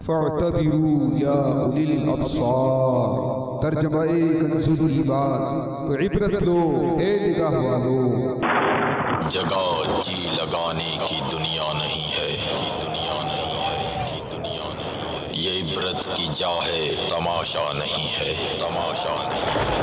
فاعتبروا یا اولی الابصار، ترجمہ کنز العباد، تو عبرت لو اے نگاہ والو۔ جگہ جی لگانے کی دنیا نہیں ہے، دنیا نہیں ہے، دنیا نہیں ہے۔ یہ عبرت کی جا ہے، تماشا نہیں ہے، تماشا نہیں ہے۔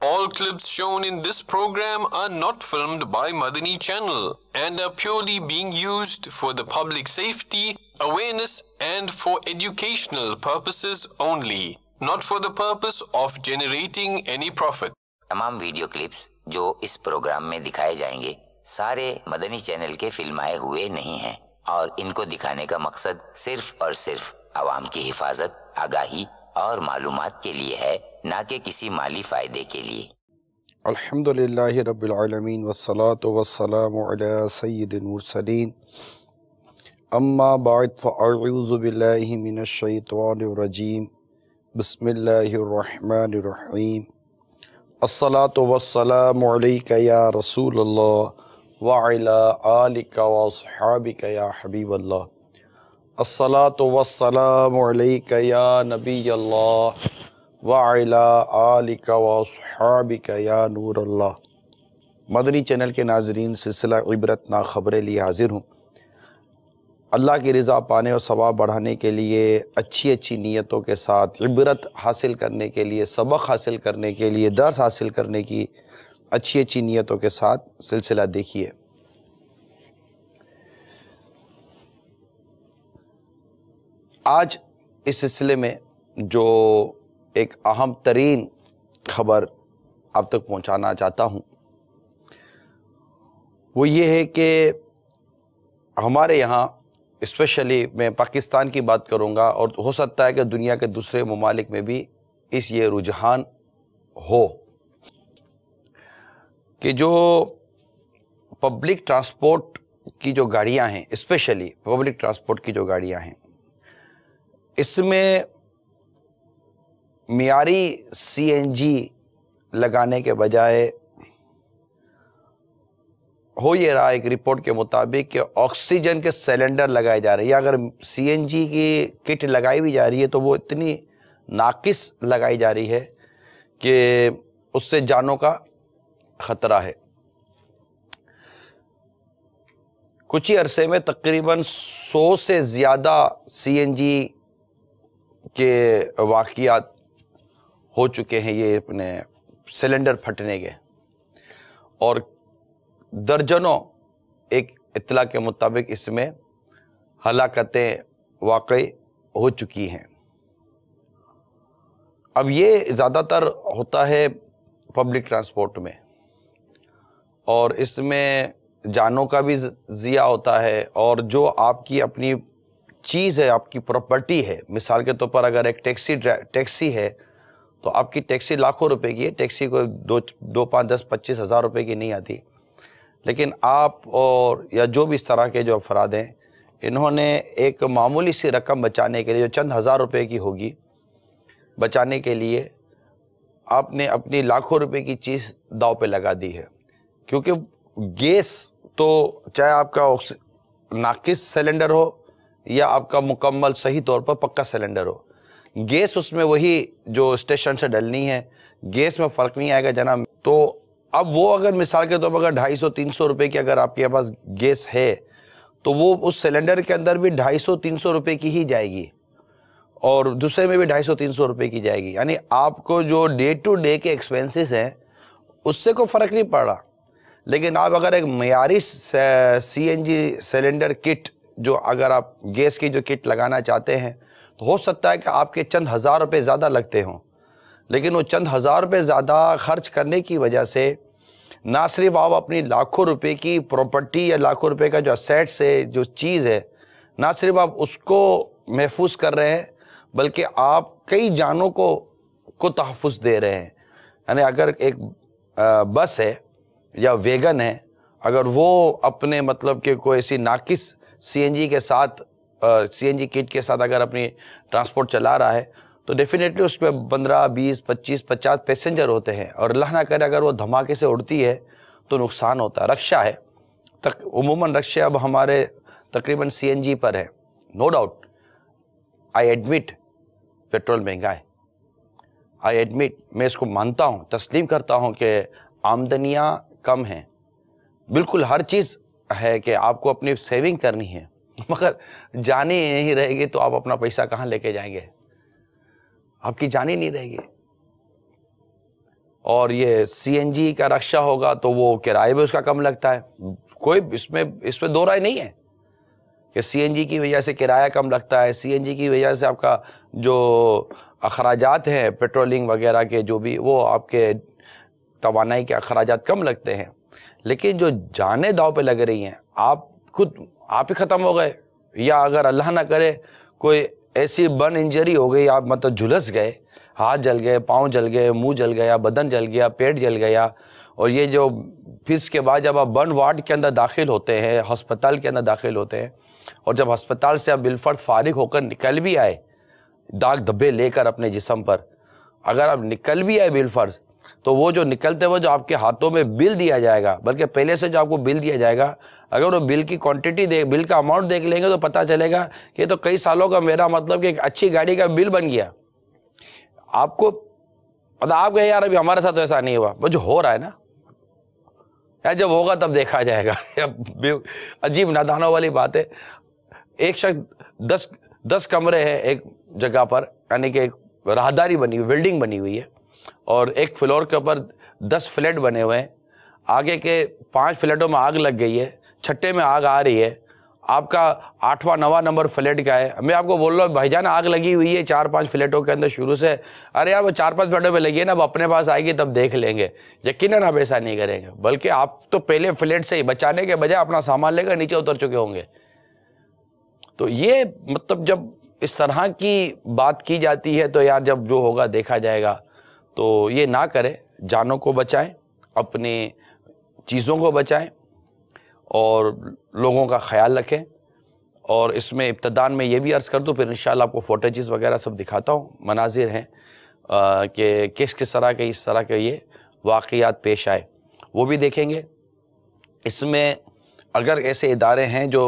All clips shown in this program are not filmed by Madani Channel and are purely being used for the public safety, awareness and for educational purposes only, not for the purpose of generating any profit. تمام video clips جو اس programme میں دکھائے جائیں گے سارے مدنی channel کے فلمائے ہوئے نہیں ہیں اور ان کو دکھانے کا مقصد صرف اور صرف عوام کی حفاظت، آگاہی اور معلومات کے لیے ہے، نہ کہ کسی مالی فائدے کے لیے۔ الحمدللہ رب العالمین والصلاة والسلام علی سید المرسلین، اما بعد فاعوذ باللہ من الشیطان الرجیم، بسم اللہ الرحمن الرحیم۔ الصلاة والسلام علیک یا رسول اللہ وعلی آلک واصحابک یا حبیب اللہ۔ الصلاة والسلام علیک یا نبی اللہ وعلی آلک واصحابک یا نور اللہ۔ مدنی چینل کے ناظرین، سلسلہ عبرت نا خبریں لیے حاضر ہوں۔ اللہ کی رضا پانے اور ثواب بڑھانے کے لیے اچھی نیتوں کے ساتھ، عبرت حاصل کرنے کے لیے، سبق حاصل کرنے کے لیے، درس حاصل کرنے کی اچھی نیتوں کے ساتھ سلسلہ دیکھیے۔ آج اس سلسلے میں جو ایک اہم ترین خبر آپ تک پہنچانا چاہتا ہوں وہ یہ ہے کہ ہمارے یہاں، اسپیشلی میں پاکستان کی بات کروں گا اور ہو سکتا ہے کہ دنیا کے دوسرے ممالک میں بھی یہ رجحان ہو، کہ جو پبلک ٹرانسپورٹ کی جو گاڑیاں ہیں، اسپیشلی پبلک ٹرانسپورٹ کی جو گاڑیاں ہیں، اس میں معیاری سی این جی لگانے کے بجائے ہو یہ رہا ایک رپورٹ کے مطابق کہ آکسیجن کے سلنڈر لگائے جا رہے ہیں، یا اگر سی این جی کی کٹ لگائی بھی جا رہی ہے تو وہ اتنی ناقص لگائی جا رہی ہے کہ اس سے جانوں کا خطرہ ہے۔ کچھ ہی عرصے میں تقریباً 100 سے زیادہ سی این جی کے واقعات ہو چکے ہیں، یہ اپنے سلنڈر پھٹنے کے، اور درجنوں ایک اطلاع کے مطابق اس میں ہلاکتیں واقع ہو چکی ہیں۔ اب یہ زیادہ تر ہوتا ہے پبلک ٹرانسپورٹ میں، اور اس میں جانوں کا بھی ضیاع ہوتا ہے، اور جو آپ کی اپنی چیز ہے، آپ کی پراپرٹی ہے، مثال کے طور پر اگر ایک ٹیکسی ہے تو آپ کی ٹیکسی لاکھوں روپے کی ہے، ٹیکسی کو 2 5 10 25 ہزار روپے کی نہیں آتی، لیکن آپ اور یا جو بھی اس طرح کے جو افراد ہیں، انہوں نے ایک معمولی سی رقم بچانے کے لیے، جو چند ہزار روپے کی ہوگی، بچانے کے لیے آپ نے اپنی لاکھوں روپے کی چیز داؤ پہ لگا دی ہے۔ کیونکہ گیس تو چاہے آپ کا ناقص سلنڈر ہو یا آپ کا مکمل صحیح طور پر پکا سلنڈر ہو، گیس اس میں وہی جو اسٹیشن سے ڈلنی ہے، گیس میں فرق نہیں آئے گا جناب۔ تو اب وہ اگر مثال کے طور پر اگر 250 300 روپے کی اگر آپ کے پاس گیس ہے تو وہ اس سلنڈر کے اندر بھی 250 300 روپے کی ہی جائے گی، اور دوسرے میں بھی 250 300 روپے کی جائے گی، یعنی آپ کو جو ڈے ٹو ڈے کے ایکسپینسز ہیں اس سے کوئی فرق نہیں پڑ رہا۔ لیکن آپ اگر ایک معیاری سی این جی سلنڈر کٹ، جو اگر آپ گیس کی جو کٹ لگانا چاہتے ہیں، تو ہو سکتا ہے کہ آپ کے چند ہزار روپے زیادہ لگتے ہوں، لیکن وہ چند ہزار روپے زیادہ خرچ کرنے کی وجہ سے نہ صرف آپ اپنی لاکھوں روپے کی پراپرٹی یا لاکھوں روپے کا جو اسیٹس ہے، جو چیز ہے، نہ صرف آپ اس کو محفوظ کر رہے ہیں بلکہ آپ کئی جانوں کو تحفظ دے رہے ہیں۔ یعنی اگر ایک بس ہے یا ویگن ہے، اگر وہ اپنے مطلب کہ کوئی ایسی ناقص سی این جی کے ساتھ، سی این جی کٹ کے ساتھ اگر اپنی ٹرانسپورٹ چلا رہا ہے تو ڈیفینیٹلی اس پہ 15 20 25 50 پیسنجر ہوتے ہیں، اور اللہ نہ کرے اگر وہ دھماکے سے اڑتی ہے تو نقصان ہوتا ہے۔ رکشہ ہے، عموماً رکشے اب ہمارے تقریباً CNG پر ہے. No doubt, I admit petrol مہنگا ہے, آئی ایڈمٹ, میں اس کو مانتا ہوں, تسلیم کرتا ہوں کہ آمدنیاں کم ہیں, بالکل ہر چیز ہے کہ آپ کو اپنی سیونگ کرنی ہے, مگر جانی نہیں رہے گی تو آپ اپنا پیسہ کہاں لے کے جائیں گے؟ آپ کی جانی نہیں رہے گی. اور یہ CNG کا رکشہ ہوگا تو وہ کرایہ بھی اس کا کم لگتا ہے, کوئی اس میں دو رائے نہیں ہے کہ CNG کی وجہ سے کرایہ کم لگتا ہے, CNG کی وجہ سے آپ کا جو اخراجات ہیں پیٹرولنگ وغیرہ کے جو بھی, وہ آپ کے توانائی کے اخراجات کم لگتے ہیں. لیکن جو جانیں داؤ پہ لگ رہی ہیں, آپ ہی ختم ہو گئے, یا اگر اللہ نہ کرے کوئی ایسی برن انجری ہو گئی, آپ مطلب جھلس گئے, ہاتھ جل گئے, پاؤں جل گئے, منہ جل گیا, بدن جل گیا, پیٹ جل گیا, اور یہ جو پھر اس کے بعد جب آپ برن وارڈ کے اندر داخل ہوتے ہیں, ہسپتال کے اندر داخل ہوتے ہیں, اور جب ہسپتال سے آپ بالفرض فارغ ہو کر نکل بھی آئے داغ دھبے لے کر اپنے جسم پر, اگر آپ نکل بھی آئے بالفرض, تو وہ جو نکلتے ہوئے جو آپ کے ہاتھوں میں بل دیا جائے گا, بلکہ پہلے سے جو آپ کو بل دیا جائے گا, اگر وہ بل کی کوانٹٹی بل کا اماؤنٹ دیکھ لیں گے تو پتہ چلے گا کہ یہ تو کئی سالوں کا میرا مطلب کہ ایک اچھی گاڑی کا بل بن گیا. آپ کو آپ کہیں یار ابھی ہمارے ساتھ ایسا نہیں ہوا, وہ جو ہو رہا ہے نا, یار جب ہوگا تب دیکھا جائے گا. عجیب نادانوں والی بات ہے. ایک شخص 10 کمرے ہیں ایک جگہ پر, یعنی کہ ایک راہداری بنی ہوئی, بلڈنگ بنی ہوئی ہے, اور ایک فلور کے اوپر 10 فلیٹ بنے ہوئے ہیں, آگے کے 5 فلیٹوں میں آگ لگ گئی ہے, چھٹے میں آگ آ رہی ہے, آپ کا 8واں 9واں نمبر فلیٹ کا ہے. میں آپ کو بول رہا ہوں بھائی جان آگ لگی ہوئی ہے 4-5 فلیٹوں کے اندر شروع سے, ارے یار وہ 4-5 فلیٹوں پہ لگی ہے نا, اب اپنے پاس آئے گی تب دیکھ لیں گے. یقیناً آپ ایسا نہیں کریں گے, بلکہ آپ تو پہلے فلیٹ سے ہی بچانے کے بجائے اپنا سامان لے کر نیچے اتر چکے ہوں گے. تو یہ مطلب جب اس طرح کی بات کی جاتی ہے تو یار جب جو ہوگا دیکھا جائے گا, تو یہ نہ کریں, جانوں کو بچائیں, اپنی چیزوں کو بچائیں, اور لوگوں کا خیال رکھیں. اور اس میں ابتداء میں یہ بھی عرض کر دوں, پھر انشاءاللہ آپ کو فوٹیجز وغیرہ سب دکھاتا ہوں, مناظر ہیں کہ کس طرح کے اس طرح کے یہ واقعات پیش آئے, وہ بھی دیکھیں گے. اس میں اگر ایسے ادارے ہیں جو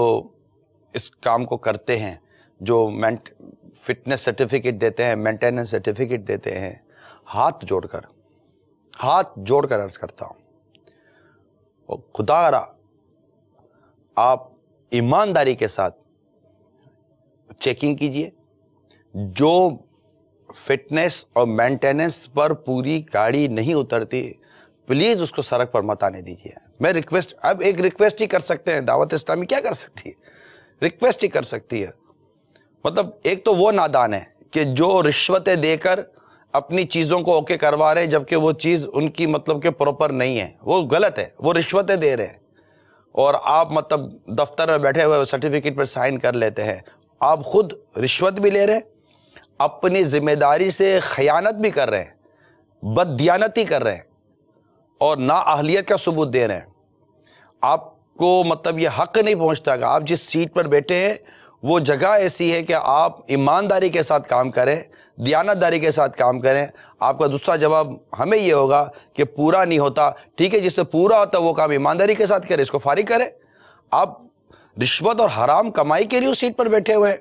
اس کام کو کرتے ہیں, جو فٹنس سرٹیفکیٹ دیتے ہیں, مینٹیننس سرٹیفکیٹ دیتے ہیں, ہاتھ جوڑ کر عرض کرتا ہوں, اور خدا را آپ ایمانداری کے ساتھ چیکنگ کیجئے. جو فٹنس اور مینٹیننس پر پوری گاڑی نہیں اترتی, پلیز اس کو سڑک پر مت آنے دیجیے. میں اب ایک ریکویسٹ ہی کر سکتے ہیں, دعوت اسلامی کیا کر سکتی ہے, ریکویسٹ ہی کر سکتی ہے. مطلب ایک تو وہ نادان ہے کہ جو رشوتیں دے کر اپنی چیزوں کو اوکے کروا رہے ہیں, جبکہ وہ چیز ان کی مطلب کہ پراپر نہیں ہے, وہ غلط ہے, وہ رشوتیں دے رہے ہیں, اور آپ مطلب دفتر میں بیٹھے ہوئے سرٹیفکیٹ پر سائن کر لیتے ہیں. آپ خود رشوت بھی لے رہے ہیں, اپنی ذمہ داری سے خیانت بھی کر رہے ہیں, بددیانتی کر رہے ہیں, اور نااہلیت کا ثبوت دے رہے ہیں. آپ کو مطلب یہ حق نہیں پہنچتا کہ آپ جس سیٹ پر بیٹھے ہیں وہ جگہ ایسی ہے کہ آپ ایمانداری کے ساتھ کام کریں, دیانتداری کے ساتھ کام کریں. آپ کا دوسرا جواب ہمیں یہ ہوگا کہ پورا نہیں ہوتا, ٹھیک ہے, جس سے پورا ہوتا وہ کام ایمانداری کے ساتھ کریں, اس کو فارغ کریں. آپ رشوت اور حرام کمائی کے لیے اس سیٹ پر بیٹھے ہوئے ہیں.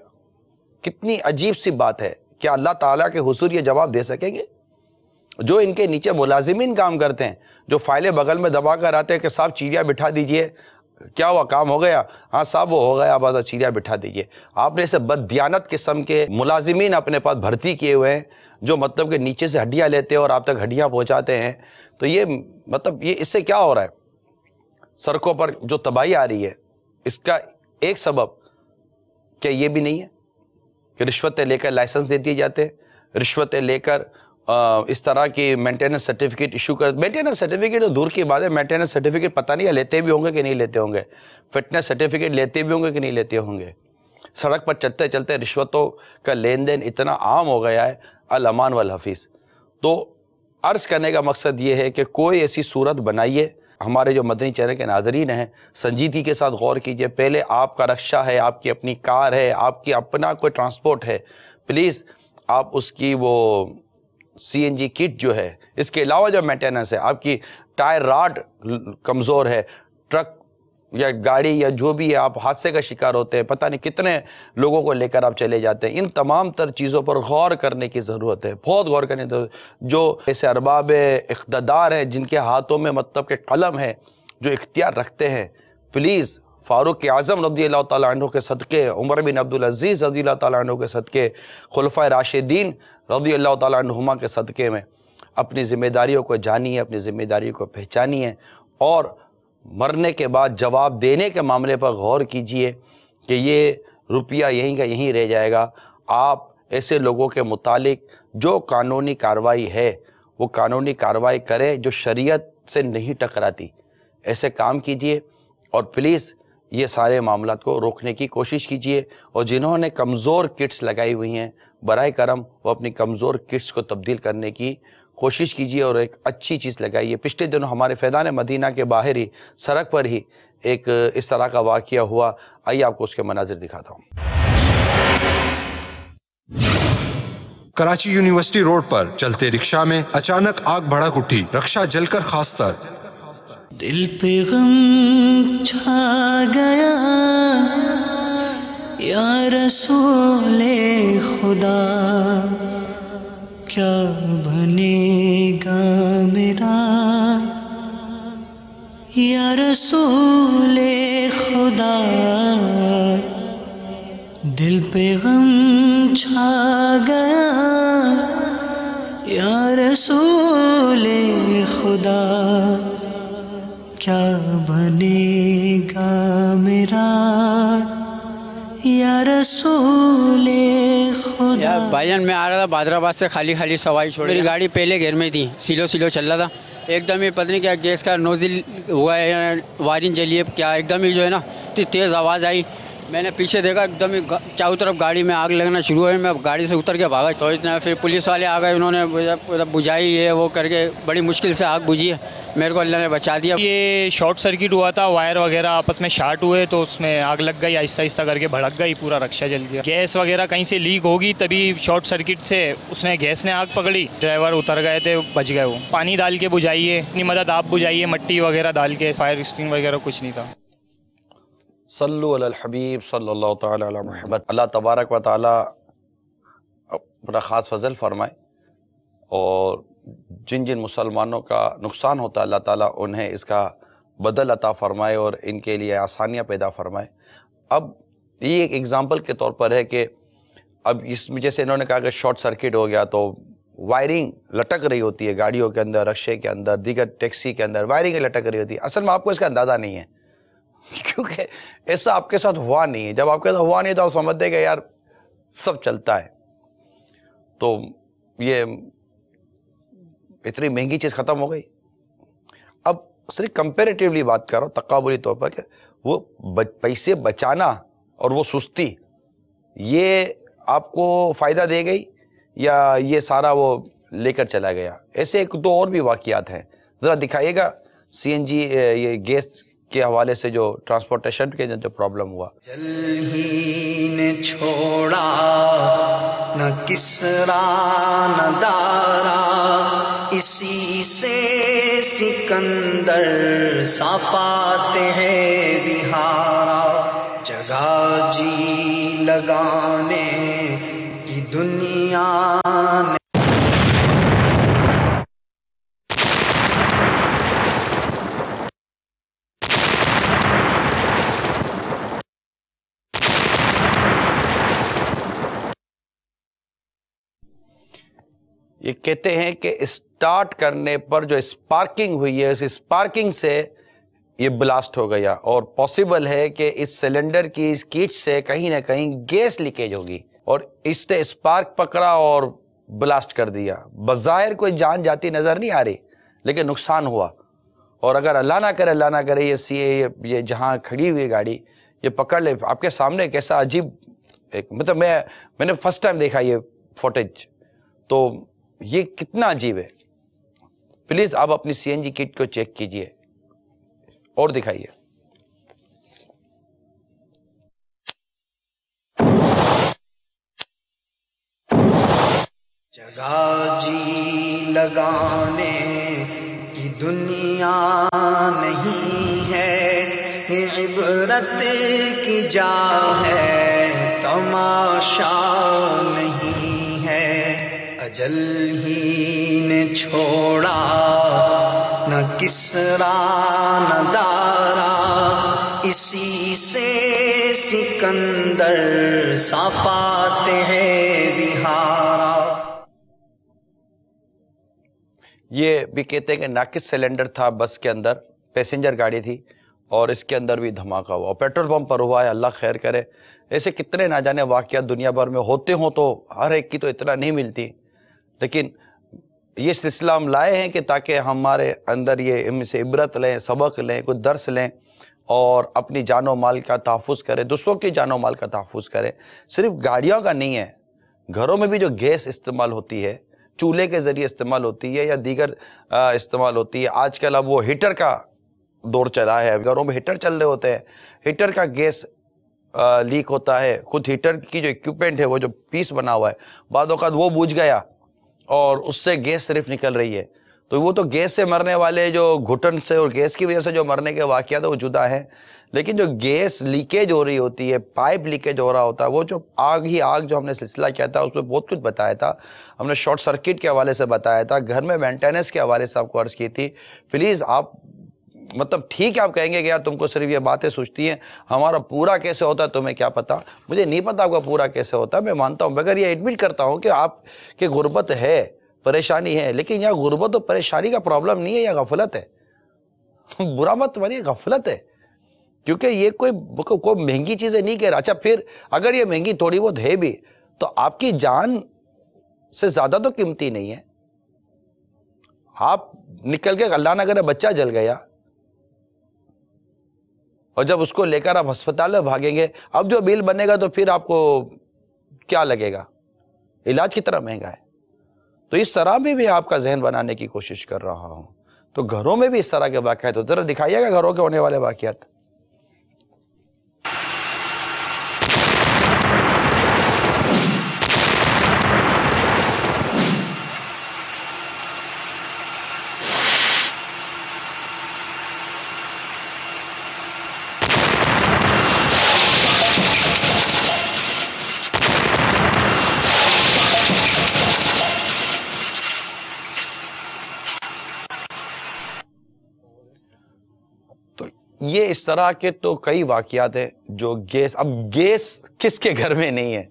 کتنی عجیب سی بات ہے. کیا اللہ تعالیٰ کے حضور یہ جواب دے سکیں گے؟ جو ان کے نیچے ملازمین کام کرتے ہیں, جو فائلیں بغل میں دبا کر آتے ہیں کہ صاحب چیڑیا بٹھا دیجئے, کیا ہوا, کام ہو گیا, ہاں صاحب وہ ہو گیا, بس چیڑیا بٹھا دیجئے. آپ نے ایسے بددیانت قسم کے ملازمین اپنے پاس بھرتی کیے ہوئے ہیں, جو مطلب کہ نیچے سے ہڈیاں لیتے ہیں اور آپ تک ہڈیاں پہنچاتے ہیں. تو یہ مطلب یہ اس سے کیا ہو رہا ہے؟ سڑکوں پر جو تباہی آ رہی ہے, اس کا ایک سبب کیا یہ بھی نہیں ہے کہ رشوتیں لے کر لائسنس دے دیے جاتے ہیں, رشوتیں لے کر اس طرح کی مینٹیننس سرٹیفکیٹ ایشو کر. مینٹیننس سرٹیفکیٹ تو دور کی بات ہے, مینٹیننس سرٹیفکیٹ پتہ نہیں ہے لیتے بھی ہوں گے کہ نہیں لیتے ہوں گے, فٹنس سرٹیفکیٹ لیتے بھی ہوں گے کہ نہیں لیتے ہوں گے. سڑک پر چلتے چلتے رشوتوں کا لین دین اتنا عام ہو گیا ہے, الامان والحفیظ. تو عرض کرنے کا مقصد یہ ہے کہ کوئی ایسی صورت بنائیے, ہمارے جو مدنی چینل کے ناظرین ہیں سنجیدگی کے ساتھ غور کیجئے. پہلے آپ کا رکشہ ہے, آپ کی اپنی کار ہے, آپ کی اپنا کوئی ٹرانسپورٹ ہے, پلیز آپ اس کی وہ CNG کٹ جو ہے, اس کے علاوہ جو مینٹیننس ہے, آپ کی ٹائر راڈ کمزور ہے, ٹرک یا گاڑی یا جو بھی ہے آپ حادثے کا شکار ہوتے ہیں, پتہ نہیں کتنے لوگوں کو لے کر آپ چلے جاتے ہیں. ان تمام تر چیزوں پر غور کرنے کی ضرورت ہے, بہت غور کرنے کی ضرورت ہے. جو ایسے ارباب اقتدار ہیں جن کے ہاتھوں میں مطلب کہ قلم ہے, جو اختیار رکھتے ہیں, پلیز فاروق اعظم رضی اللہ تعالیٰ عنہ کے صدقے, عمر بن عبدالعزیز رضی اللہ تعالیٰ عنہ کے صدقے, خلفائے راشدین رضی اللہ تعالیٰ عنہما کے صدقے میں اپنی ذمہ داریوں کو جانیے, اپنی ذمہ داریوں کو پہچانیے, اور مرنے کے بعد جواب دینے کے معاملے پر غور کیجئے کہ یہ روپیہ یہیں کا یہیں رہ جائے گا. آپ ایسے لوگوں کے متعلق جو قانونی کارروائی ہے وہ قانونی کارروائی کریں جو شریعت سے نہیں ٹکراتی, ایسے کام کیجئے. اور پلیز یہ سارے معاملات کو روکنے کی کوشش کیجئے. اور جنہوں نے کمزور کٹس لگائی ہوئی ہیں, برائے کرم وہ اپنی کمزور کٹس کو تبدیل کرنے کی کوشش کیجئے اور ایک اچھی چیز لگائیے. پچھلے دنوں ہمارے فیضان مدینہ کے باہر ہی سڑک پر ہی ایک اس طرح کا واقعہ ہوا. آئیے آپ کو اس کے مناظر دکھاتا ہوں. کراچی یونیورسٹی روڈ پر چلتے رکشہ میں اچانک آگ بھڑک اٹھی, رکشہ جل کر خاصتر. دل پہ غم چھا گیا یا رسول خدا, کیا بنے گا میرا یا رسول خدا. دل پہ غم چھا گیا یا رسول خدا, کیا بنے گا میرا یا رسول خدا. بھائی جان میں آ رہا تھا بادرآباد سے, خالی سوائی چھوڑ, میری گاڑی پہلے گیئر میں تھی, سلو چل رہا تھا. ایک دم ہی پتہ نہیں کیا گیس کا نوزل ہوا ہے, وائرنگ جلی ہے کیا, ایک دم ہی جو ہے نا تیز آواز آئی. میں نے پیچھے دیکھا, ایک دم ہی چاروں طرف گاڑی میں آگ لگنا شروع ہوئی. میں گاڑی سے اتر کے بھاگا, تو اتنا پھر پولیس والے آ گئے, انہوں نے بجھائی ہے وہ کر کے, بڑی مشکل سے آگ بجھی ہے, میرے کو اللہ نے بچا دیا. یہ شارٹ سرکٹ ہوا تھا, وائر وغیرہ آپس میں شارٹ ہوئے تو اس میں آگ لگ گئی, آہستہ کر کے بھڑک گئی, پورا رکشہ جل گیا. گیس وغیرہ کہیں سے لیک ہوگی تبھی شارٹ سرکٹ سے اس نے گیس نے آگ پکڑی, ڈرائیور اتر گئے تھے, بچ گئے. وہ پانی ڈال کے بجھائیے, اپنی مدد آپ بجھائیے, مٹی وغیرہ ڈال کے, فائر اسٹنگ وغیرہ کچھ نہیں تھا. صلو علی الحبیب صلی اللہ تعالی علی محمد. اللہ تبارک و تعالی اپنا خاص فضل فرمائے, اور جن مسلمانوں کا نقصان ہوتا ہے اللہ تعالیٰ انہیں اس کا بدل عطا فرمائے اور ان کے لیے آسانیاں پیدا فرمائے. اب یہ ایک ایگزامپل کے طور پر ہے کہ اب اس میں جیسے انہوں نے کہا کہ شارٹ سرکٹ ہو گیا تو وائرنگ لٹک رہی ہوتی ہے گاڑیوں کے اندر, رکشے کے اندر, دیگر ٹیکسی کے اندر وائرنگ لٹک رہی ہوتی ہے. اصل میں آپ کو اس کا اندازہ نہیں ہے کیونکہ ایسا آپ کے ساتھ ہوا نہیں ہے. جب آپ کے ساتھ ہوا نہیں تو آپ سمجھتے کہ یار سب چلتا ہے. تو یہ اتنی مہنگی چیز ختم ہو گئی. اب صرف کمپیریٹیولی بات کر رہا ہوں, تقابلی طور پر, کہ وہ پیسے بچانا اور وہ سستی یہ آپ کو فائدہ دے گئی یا یہ سارا وہ لے کر چلا گیا. ایسے ایک دو اور بھی واقعات ہیں, ذرا دکھائیے گا. سی این جی یہ گیس کے حوالے سے جو ٹرانسپورٹیشن کے جو پرابلم ہوا. جل ہی نے چھوڑا نہ کسرا نہ دارا, اسی سے سکندر صفاتے ہیں بہارا. جگہ جی لگانے کی دنیا نے یہ کہتے ہیں کہ اسٹارٹ کرنے پر جو اسپارکنگ ہوئی ہے, اس اسپارکنگ سے یہ بلاسٹ ہو گیا, اور پاسبل ہے کہ اس سلنڈر کی اس کیٹ سے کہیں نہ کہیں گیس لیکیج ہوگی اور اس نے اسپارک پکڑا اور بلاسٹ کر دیا. بظاہر کوئی جان جاتی نظر نہیں آ رہی لیکن نقصان ہوا. اور اگر اللہ نہ کرے یہ جہاں کھڑی ہوئی گاڑی یہ پکڑ لے, آپ کے سامنے کیسا عجیب ایک, مطلب میں نے فرسٹ ٹائم دیکھا یہ فوٹیج, تو یہ کتنا عجیب ہے. پلیز آپ اپنی سی این جی کٹ کو چیک کیجئے اور دکھائیے. جگہ جی لگانے کی دنیا نہیں ہے, جنت کی جا ہے تماشا نہیں ہے، اجل ہی نے چھوڑا نہ کسرا نہ دارا، اسی سے سکندر صافاتے ہیں بہارا۔ یہ بھی کہتے ہیں کہ ناقص سلنڈر تھا بس کے اندر، پیسنجر گاڑی تھی اور اس کے اندر بھی دھماکہ ہوا اور پیٹرول پمپ پر ہوا ہے، اللہ خیر کرے۔ ایسے کتنے نہ جانے واقعات دنیا بھر میں ہوتے ہوں تو ہر ایک کی تو اطلاع نہیں ملتی، لیکن یہ سلسلہ ہم لائے ہیں کہ تاکہ ہمارے اندر یہ ان سے عبرت لیں، سبق لیں، کچھ درس لیں اور اپنی جان و مال کا تحفظ کریں، دوسروں کی جان و مال کا تحفظ کریں۔ صرف گاڑیوں کا نہیں ہے، گھروں میں بھی جو گیس استعمال ہوتی ہے، چولہے کے ذریعے استعمال ہوتی ہے یا دیگر استعمال ہوتی ہے، آج کل اب وہ ہیٹر کا دور چلا ہے، گھروں میں ہیٹر چل رہے ہوتے ہیں، ہیٹر کا گیس لیک ہوتا ہے، خود ہیٹر کی جو ایکوپمنٹ ہے وہ جو پیس بنا ہوا ہے بعض اوقات وہ بوجھ گیا اور اس سے گیس صرف نکل رہی ہے، تو وہ تو گیس سے مرنے والے جو گھٹن سے اور گیس کی وجہ سے جو مرنے کے واقعات ہیں وہ جدا ہیں، لیکن جو گیس لیکیج ہو رہی ہوتی ہے، پائپ لیکیج ہو رہا ہوتا ہے، وہ جو آگ ہی آگ جو ہم نے سلسلہ کیا تھا اس میں بہت کچھ بتایا تھا، ہم نے شارٹ سرکٹ کے حوالے سے بتایا تھا، گھر میں مینٹیننس کے حوالے سے آپ کو عرض کی تھی۔ پلیز آپ مطلب ٹھیک ہے آپ کہیں گے کہ یار تم کو صرف یہ باتیں سوچتی ہیں، ہمارا پورا کیسے ہوتا ہے تمہیں کیا پتا، مجھے نہیں پتا آپ کا پورا کیسے ہوتا ہے، میں مانتا ہوں، مگر یہ ایڈمٹ کرتا ہوں کہ آپ کی غربت ہے، پریشانی ہے، لیکن یہاں غربت و پریشانی کا پرابلم نہیں ہے، یہ غفلت ہے، برا مت مانیے، غفلت ہے، کیونکہ یہ کوئی مہنگی چیزیں نہیں کہہ رہا۔ اچھا پھر اگر یہ مہنگی تھوڑی بہت ہے بھی تو آپ کی جان سے زیادہ تو قیمتی نہیں ہے۔ آپ نکل کے اللہ نہ کرے بچہ جل گیا اور جب اس کو لے کر آپ ہسپتال میں بھاگیں گے، اب جو بل بنے گا تو پھر آپ کو کیا لگے گا، علاج کتنا مہنگا ہے۔ تو اس طرح بھی میں آپ کا ذہن بنانے کی کوشش کر رہا ہوں، تو گھروں میں بھی اس طرح کے واقعات ذرا دکھائیے گا گھروں کے ہونے والے واقعات۔ یہ اس طرح کے تو کئی واقعات ہیں جو گیس، اب گیس کس کے گھر میں نہیں ہے،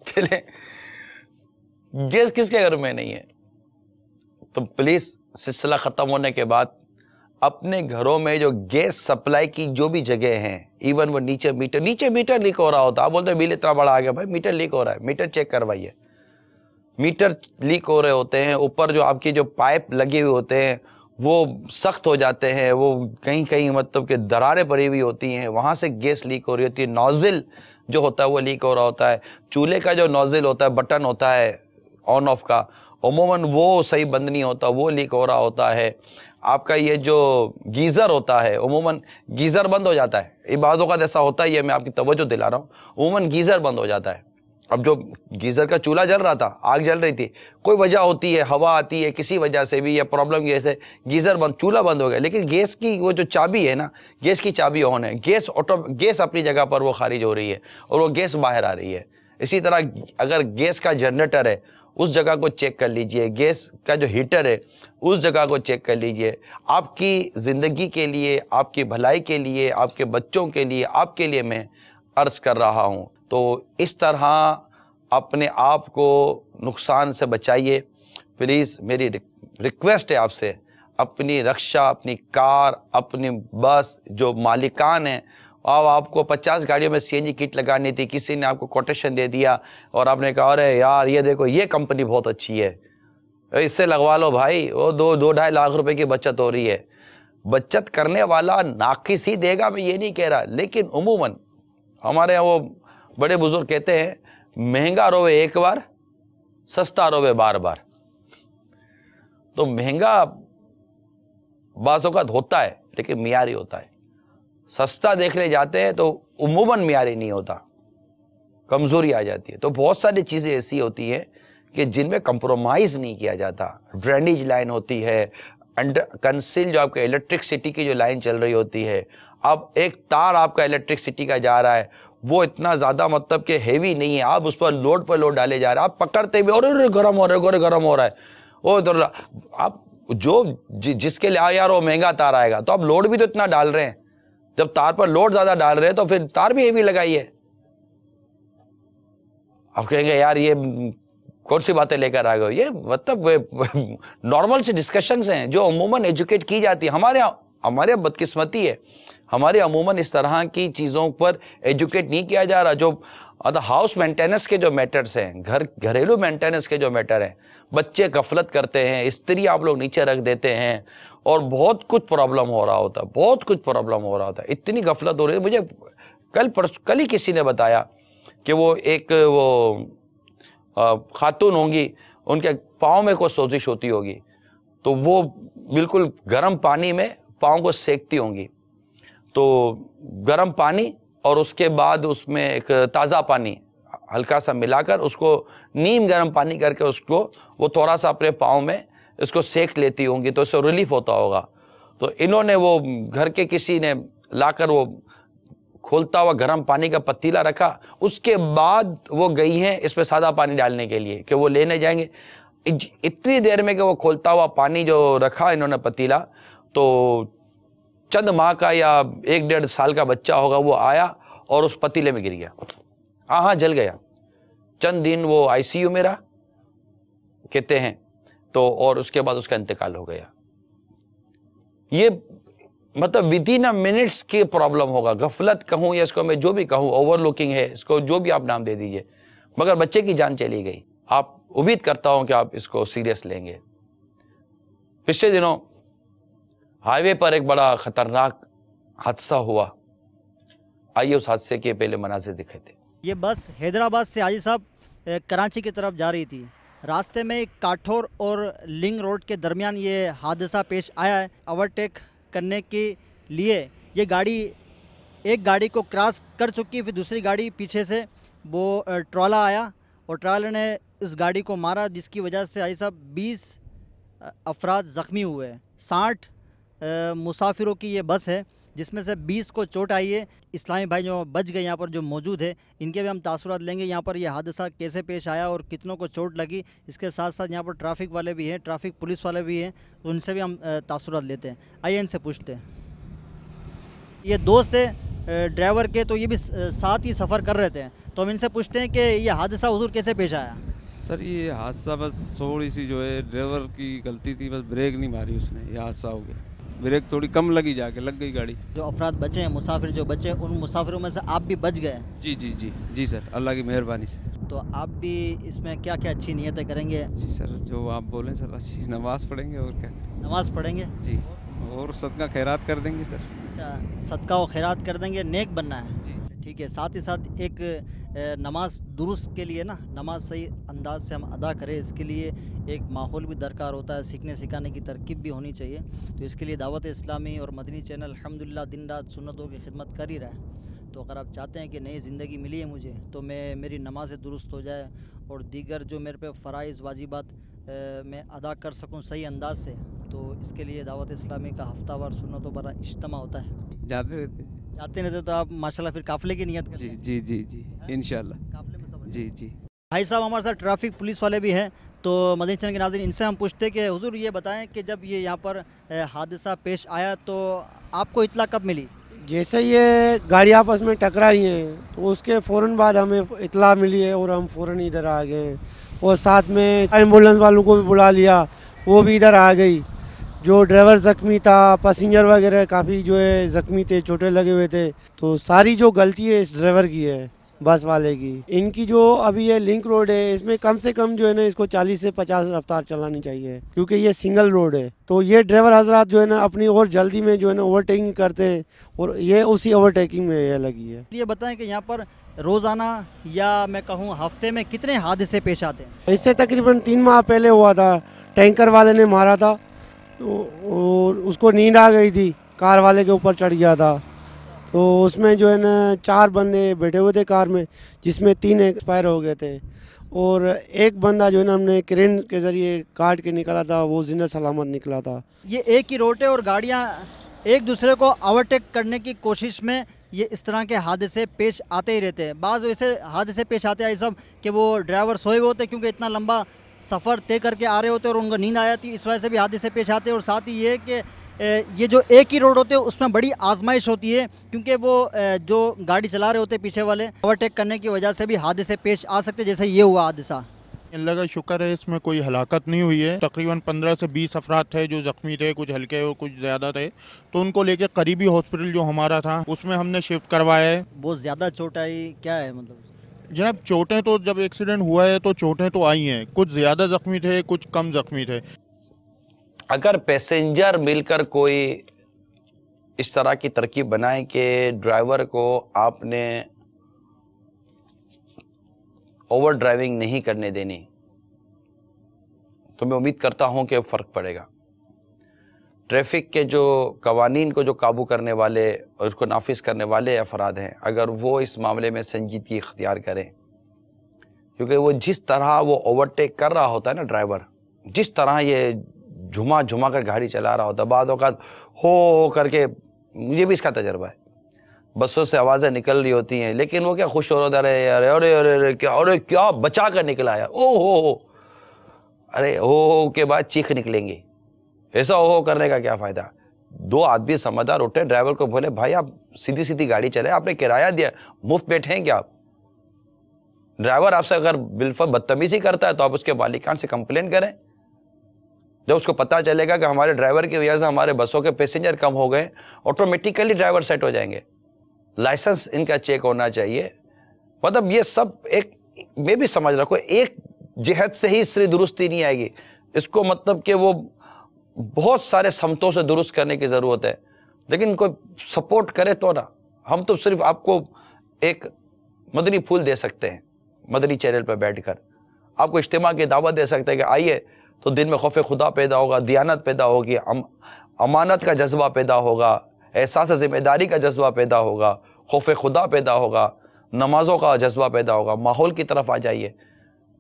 چلیں گیس کس کے گھر میں نہیں ہے، تو پلیز سلسلہ ختم ہونے کے بعد اپنے گھروں میں جو گیس سپلائی کی جو بھی جگہ ہیں، ایون وہ نیچے میٹر لیک ہو رہا ہوتا، آپ بولتے ہیں بل اتنا بڑا آ گیا، بھائی میٹر لیک ہو رہا ہے، میٹر چیک کروائیے، میٹر لیک ہو رہے ہوتے ہیں، اوپر جو آپ کی جو پائپ لگے ہوئے ہوتے ہیں وہ سخت ہو جاتے ہیں، وہ کہیں مطلب کہ دراریں پڑی ہوئی ہوتی ہیں، وہاں سے گیس لیک ہو رہی ہوتی ہے، نوزل جو ہوتا ہے وہ لیک ہو رہا ہوتا ہے، چولہے کا جو نوزل ہوتا ہے، بٹن ہوتا ہے آن آف کا، عموماً وہ صحیح بند نہیں ہوتا، وہ لیک ہو رہا ہوتا ہے، آپ کا یہ جو گیزر ہوتا ہے عموماً گیزر بند ہو جاتا ہے، یہ بعض اوقات ایسا ہوتا ہی ہے، میں آپ کی توجہ دلا رہا ہوں، عموماً گیزر بند ہو جاتا ہے۔ اب جو گیزر کا چولہا جل رہا تھا، آگ جل رہی تھی، کوئی وجہ ہوتی ہے، ہوا آتی ہے کسی وجہ سے بھی، یا پرابلم یہ ہے گیزر بند، چولہا بند ہو گیا، لیکن گیس کی وہ جو چابی ہے نا، گیس کی چابی آن ہے، گیس اپنی جگہ پر وہ خارج ہو رہی ہے اور وہ گیس باہر آ رہی ہے۔ اسی طرح اگر گیس کا جنریٹر ہے اس جگہ کو چیک کر لیجئے، گیس کا جو ہیٹر ہے اس جگہ کو چیک کر لیجئے، آپ کی زندگی کے لیے، آپ کی بھلائی کے لیے، آپ کے بچوں کے لیے، آپ کے لیے میں عرض کر رہا ہوں۔ تو اس طرح اپنے آپ کو نقصان سے بچائیے، پلیز میری ریکویسٹ ہے آپ سے، اپنی رکشا، اپنی کار، اپنی بس جو مالکان ہیں، اب آپ کو 50 گاڑیوں میں CNG کٹ لگانی تھی، کسی نے آپ کو کوٹیشن دے دیا اور آپ نے کہا ارے یار یہ دیکھو یہ کمپنی بہت اچھی ہے، اس سے لگوا لو بھائی، وہ 2-2.5 لاکھ روپے کی بچت ہو رہی ہے۔ بچت کرنے والا ناقص ہی دے گا، میں یہ نہیں کہہ رہا، لیکن عموماً ہمارے یہاں وہ بڑے بزرگ کہتے ہیں مہنگا روے ایک بار، سستا روے بار بار۔ تو مہنگا بعض اوقات ہوتا ہے لیکن معیاری ہوتا ہے، سستا دیکھنے جاتے ہیں تو عموماً معیاری نہیں ہوتا، کمزوری آ جاتی ہے۔ تو بہت ساری چیزیں ایسی ہوتی ہیں کہ جن میں کمپرومائز نہیں کیا جاتا، ڈرینیج لائن ہوتی ہے، کنسل جو آپ کے الیکٹرکسٹی کی جو لائن چل رہی ہوتی ہے، اب ایک تار آپ کا الیکٹرکسٹی کا جا رہا ہے, وہ اتنا زیادہ مطلب کہ ہیوی نہیں ہے, آپ اس پر لوڈ ڈالے جا رہے ہیں, آپ پکڑتے بھی اور گرم ہو رہا ہے, گرم ہو رہا ہے, وہ ادھر آپ جو جس کے لیے یار وہ مہنگا تار آئے گا, تو آپ لوڈ بھی تو اتنا ڈال رہے ہیں, جب تار پر لوڈ زیادہ ڈال رہے ہیں تو پھر تار بھی ہیوی لگائیے. آپ کہیں گے یار یہ کون سی باتیں لے کر آ گئے, یہ مطلب نارمل سی ڈسکشنز ہیں جو عموماً ایجوکیٹ کی جاتی ہیں. ہمارے بدقسمتی ہے, ہمارے عموماً اس طرح کی چیزوں پر ایجوکیٹ نہیں کیا جا رہا. جو ہاؤس مینٹیننس کے جو میٹرز ہیں, گھریلو مینٹیننس کے جو میٹر ہیں, بچے غفلت کرتے ہیں, استری آپ لوگ نیچے رکھ دیتے ہیں, اور بہت کچھ پرابلم ہو رہا ہوتا ہے, اتنی غفلت ہو رہی ہے. مجھے کل ہی کسی نے بتایا کہ وہ ایک خاتون ہوں گی, ان کے پاؤں میں کوئی سوزش ہوتی ہوگی, تو وہ بالکل گرم پانی میں پاؤں کو سینکتی ہوں گی. تو گرم پانی اور اس کے بعد اس میں ایک تازہ پانی ہلکا سا ملا کر, اس کو نیم گرم پانی کر کے اس کو وہ تھوڑا سا اپنے پاؤں میں اس کو سینک لیتی ہوں گی, تو اس سے ریلیف ہوتا ہوگا. تو انہوں نے وہ گھر کے کسی نے لا کر وہ کھولتا ہوا گرم پانی کا پتیلا رکھا, اس کے بعد وہ گئی ہیں اس پہ سادہ پانی ڈالنے کے لیے کہ وہ لینے جائیں گے. اتنی دیر میں کہ وہ کھولتا ہوا پانی جو رکھا انہوں نے پتیلا, تو چند ماہ کا یا 1-1.5 سال کا بچہ ہوگا, وہ آیا اور اس پتیلے میں گر گیا, جل گیا. چند دن وہ ICU میں رہا کہتے ہیں, تو اور اس کے بعد اس کا انتقال ہو گیا. یہ مطلب ودین منٹس کی پرابلم ہوگا. غفلت کہوں یا اس کو میں جو بھی کہوں, اوور لوکنگ ہے, اس کو جو بھی آپ نام دے دیجئے, مگر بچے کی جان چلی گئی. آپ امید کرتا ہوں کہ آپ اس کو سیریس لیں گے. پچھلے دنوں ہائی وے پر ایک بڑا خطرناک حادثہ ہوا. آئیے اس حادثے کے پہلے مناظر دکھاتے ہیں. یہ بس حیدرآباد سے حاجی صاحب کراچی کی طرف جا رہی تھی. راستے میں کاٹھور اور لنگ روڈ کے درمیان یہ حادثہ پیش آیا ہے. اوورٹیک کرنے کے لیے یہ گاڑی ایک گاڑی کو کراس کر چکی, پھر دوسری گاڑی پیچھے سے وہ ٹرالا آیا اور ٹرالے نے اس گاڑی کو مارا, جس کی وجہ سے حاجی صاحب 20 افراد زخمی ہوئے. 60 مسافروں کی یہ بس ہے, جس میں سے 20 کو چوٹ آئی ہے. اسلامی بھائی جو بچ گئے یہاں پر جو موجود ہے, ان کے بھی ہم تاثرات لیں گے, یہاں پر یہ حادثہ کیسے پیش آیا اور کتنوں کو چوٹ لگی. اس کے ساتھ ساتھ یہاں پر ٹریفک والے بھی ہیں, ٹریفک پولیس والے بھی ہیں, تو ان سے بھی ہم تاثرات لیتے ہیں. آئیے ان سے پوچھتے ہیں. یہ دوست ہے ڈرائیور کے, تو یہ بھی ساتھ ہی سفر کر رہے تھے, تو ہم ان سے پوچھتے ہیں کہ یہ حادثہ حضور کیسے پیش آیا. سر یہ حادثہ بس تھوڑی سی جو ہے ڈرائیور کی غلطی تھی, بس بریک نہیں ماری اس نے, یہ حادثہ ہو گیا. بریک تھوڑی کم لگی, جا کے لگ گئی گاڑی. جو افراد بچے ہیں, مسافر جو بچے, ان مسافروں میں سے آپ بھی بچ گئے. جی سر, اللہ کی مہربانی سے. تو آپ بھی اس میں کیا کیا اچھی نیتیں کریں گے؟ جی سر, جو آپ بولیں سر, اچھی نماز پڑھیں گے. اور کیا نماز پڑھیں گے جی, اور صدقہ خیرات کر دیں گے سر. اچھا, صدقہ و خیرات کر دیں گے, نیک بننا ہے. جی ٹھیک ہے. ساتھ ہی ساتھ ایک نماز درست کے لیے نا, نماز صحیح انداز سے ہم ادا کریں, اس کے لیے ایک ماحول بھی درکار ہوتا ہے, سیکھنے سکھانے کی ترکیب بھی ہونی چاہیے. تو اس کے لیے دعوت اسلامی اور مدنی چینل الحمدللہ دن رات سنتوں کی خدمت کر ہی رہا ہے. تو اگر آپ چاہتے ہیں کہ نئی زندگی ملی ہے مجھے, تو میری نمازیں درست ہو جائے اور دیگر جو میرے پہ فرائض واجبات میں ادا کر سکوں صحیح انداز سے, تو اس کے لیے دعوت اسلامی کا ہفتہ وار سنتوں پر اجتماع ہوتا ہے. جاتے رہتے تو آپ ماشاءاللہ پھر قافلے کی نیت کرتے ہیں. جی انشاءاللہ. قافلے میں سفر. جی بھائی صاحب ہمارے ساتھ ٹریفک پولیس والے بھی ہیں, تو مدنی چینل کے ناظرین, ان سے ہم پوچھتے کہ حضور یہ بتائیں کہ جب یہ یہاں پر حادثہ پیش آیا تو آپ کو اطلاع کب ملی؟ جیسے یہ گاڑی آپس میں ٹکرائی ہیں, تو اس کے فوراً بعد ہمیں اطلاع ملی ہے اور ہم فوراً ادھر آ گئے ہیں, اور ساتھ میں ایمبولینس والوں کو بھی بلا لیا, وہ بھی ادھر آ گئی. جو ڈرائیور زخمی تھا, پیسنجر وغیرہ کافی جو ہے زخمی تھے, چوٹیں لگے ہوئے تھے. تو ساری جو غلطی ہے اس ڈرائیور کی ہے, بس والے کی. ان کی جو ابھی یہ لنک روڈ ہے, اس میں کم سے کم جو ہے نا اس کو 40 سے 50 رفتار چلانی چاہیے, کیونکہ یہ سنگل روڈ ہے. تو یہ ڈرائیور حضرات جو ہے نا اپنی اور جلدی میں جو ہے نا اوورٹیکنگ کرتے ہیں, اور یہ اسی اوورٹیکنگ میں یہ لگی ہے. یہ بتائیں کہ یہاں پر روزانہ یا میں کہوں ہفتے میں کتنے حادثے پیش آتے ہیں؟ اس سے تقریباً 3 ماہ پہلے ہوا تھا, ٹینکر والے نے مارا تھا, اور اس کو نیند آ گئی تھی, کار والے کے اوپر چڑھ گیا تھا. تو اس میں جو ہے نا 4 بندے بیٹھے ہوئے تھے کار میں, جس میں 3 ایکسپائر ہو گئے تھے, اور ایک بندہ جو ہے نا ہم نے کرین کے ذریعے کاٹ کے نکالا تھا, وہ زندہ سلامت نکلا تھا. یہ ایک ہی روڈ ہے اور گاڑیاں ایک دوسرے کو اوورٹیک کرنے کی کوشش میں یہ اس طرح کے حادثے پیش آتے ہی رہتے ہیں. بعض ویسے حادثے پیش آتے ہیں سب کہ وہ ڈرائیور سوئے ہوئے ہوتے کیونکہ اتنا لمبا سفر طے کر کے آ رہے ہوتے اور ان کو نیند آ جاتی, اس وجہ سے بھی حادثے پیش آتے ہیں. اور ساتھ ہی یہ کہ یہ جو ایک ہی روڈ ہوتے ہیں اس میں بڑی آزمائش ہوتی ہے کیونکہ وہ جو گاڑی چلا رہے ہوتے پیچھے والے اوورٹیک کرنے کی وجہ سے بھی حادثے پیش آ سکتے, جیسے یہ ہوا حادثہ. اللہ کا شکر ہے اس میں کوئی ہلاکت نہیں ہوئی ہے. تقریباً 15 سے 20 افراد تھے جو زخمی تھے, کچھ ہلکے اور کچھ زیادہ تھے, تو ان کو لے کے قریبی ہاسپٹل جو ہمارا تھا اس میں ہم نے شفٹ کروایا ہے. بہت زیادہ چوٹ آئی کیا ہے مطلب؟ جناب چوٹیں تو جب ایکسیڈنٹ ہوا ہے تو چوٹیں تو آئی ہیں, کچھ زیادہ زخمی تھے کچھ کم زخمی تھے. اگر پیسنجر مل کر کوئی اس طرح کی ترکیب بنائے کہ ڈرائیور کو آپ نے اوور ڈرائیونگ نہیں کرنے دینی, تو میں امید کرتا ہوں کہ فرق پڑے گا. ٹریفک کے جو قوانین کو جو قابو کرنے والے اور اس کو نافذ کرنے والے افراد ہیں, اگر وہ اس معاملے میں سنجیدگی اختیار کریں, کیونکہ وہ جس طرح وہ اوورٹیک کر رہا ہوتا ہے نا ڈرائیور, جس طرح یہ جھما جھما کر گاڑی چلا رہا ہوتا ہے, بعض اوقات ہو کر کے, مجھے بھی اس کا تجربہ ہے, بسوں سے آوازیں نکل رہی ہوتی ہیں لیکن وہ کیا خوش ہو رہا ہے, ارے کیا بچا کر نکلا ہے, او ہو, ارے ہو کے بعد چیخ نکلیں گی. ایسا ہو کرنے کا کیا فائدہ؟ دو آدمی سمجھدار اٹھے, ڈرائیور کو بولے بھائی آپ سیدھی سیدھی گاڑی چلائیں, آپ نے کرایہ دیا, مفت بیٹھے ہیں کیا آپ؟ ڈرائیور آپ سے اگر بالفعل بدتمیزی کرتا ہے تو آپ اس کے مالکان سے کمپلین کریں. جب اس کو پتہ چلے گا کہ ہمارے ڈرائیور کی وجہ سے ہمارے بسوں کے پیسنجر کم ہو گئے, آٹومیٹیکلی ڈرائیور سیٹ ہو جائیں گے. لائسنس ان کا چیک ہونا چاہیے. مطلب یہ سب ایک, میں بھی سمجھ رکھو, ایک جہت سے ہی صرف درستی نہیں آئے گی, اس کو مطلب کہ وہ بہت سارے سمتوں سے درست کرنے کی ضرورت ہے, لیکن کوئی سپورٹ کرے تو نا. ہم تو صرف آپ کو ایک مدنی پھول دے سکتے ہیں, مدنی چینل پہ بیٹھ کر آپ کو اجتماع کی دعوت دے سکتے ہیں کہ آئیے, تو دل میں خوف خدا پیدا ہوگا, دیانت پیدا ہوگی, امانت کا جذبہ پیدا ہوگا, احساس ذمہ داری کا جذبہ پیدا ہوگا, خوف خدا پیدا ہوگا, نمازوں کا جذبہ پیدا ہوگا. ماحول کی طرف آ جائیے,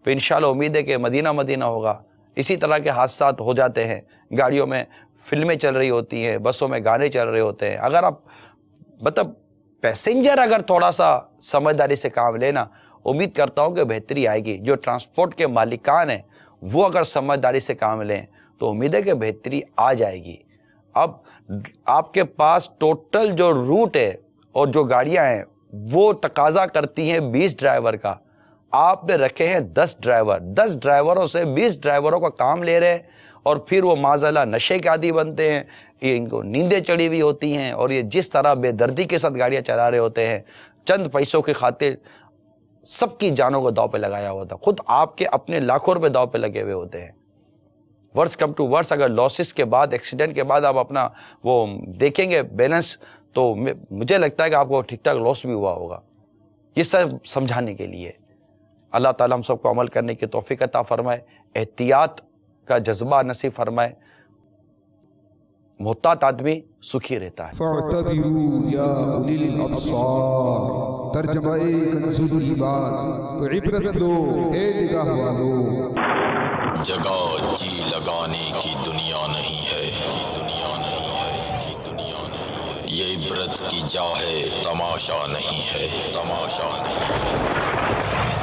پھر انشاءاللہ امید ہے کہ مدینہ مدینہ ہوگا. اسی طرح کے حادثات ہو جاتے ہیں, گاڑیوں میں فلمیں چل رہی ہوتی ہیں, بسوں میں گانے چل رہے ہوتے ہیں. اگر آپ مطلب پیسنجر اگر تھوڑا سا سمجھداری سے کام لینا, امید کرتا ہوں کہ بہتری آئے گی. جو ٹرانسپورٹ کے مالکان ہیں وہ اگر سمجھداری سے کام لیں تو امید ہے کہ بہتری آ جائے گی. اب آپ کے پاس ٹوٹل جو روٹ ہے اور جو گاڑیاں ہیں وہ تقاضا کرتی ہیں 20 ڈرائیور کا, آپ نے رکھے ہیں 10 ڈرائیور. 10 ڈرائیوروں سے 20 ڈرائیوروں کا کام لے رہے ہیں, اور پھر وہ معاذاللہ نشے کے عادی بنتے ہیں, یہ ان کو نیندیں چڑھی ہوئی ہوتی ہیں, اور یہ جس طرح بے دردی کے ساتھ گاڑیاں چلا رہے ہوتے ہیں, چند پیسوں کی خاطر سب کی جانوں کو داؤ پہ لگایا ہوتا ہے. خود آپ کے اپنے لاکھوں روپے داؤ پہ لگے ہوئے ہوتے ہیں. ورس کم ٹو ورس, اگر لاسز کے بعد, ایکسیڈنٹ کے بعد آپ اپنا وہ دیکھیں گے بیلنس, تو مجھے لگتا ہے کہ آپ کو ٹھیک ٹھاک لاس بھی ہوا ہوگا. یہ سب سمجھانے کے لیے اللہ تعالیٰ ہم سب کو عمل کرنے کی توفیق عطا فرمائے, احتیاط کا جذبہ نصیب فرمائے. محتاط آدمی سکھی رہتا ہے. فاعتبروا یا اولی الابصار, ترجمہ کنز العباد, تو عبرت لو اے نگاہ والو. جگہ جی لگانے کی دنیا نہیں ہے, دنیا نہیں ہے, دنیا نہیں ہے. یہ عبرت کی جا ہے, تماشا نہیں ہے, تماشا نہیں ہے.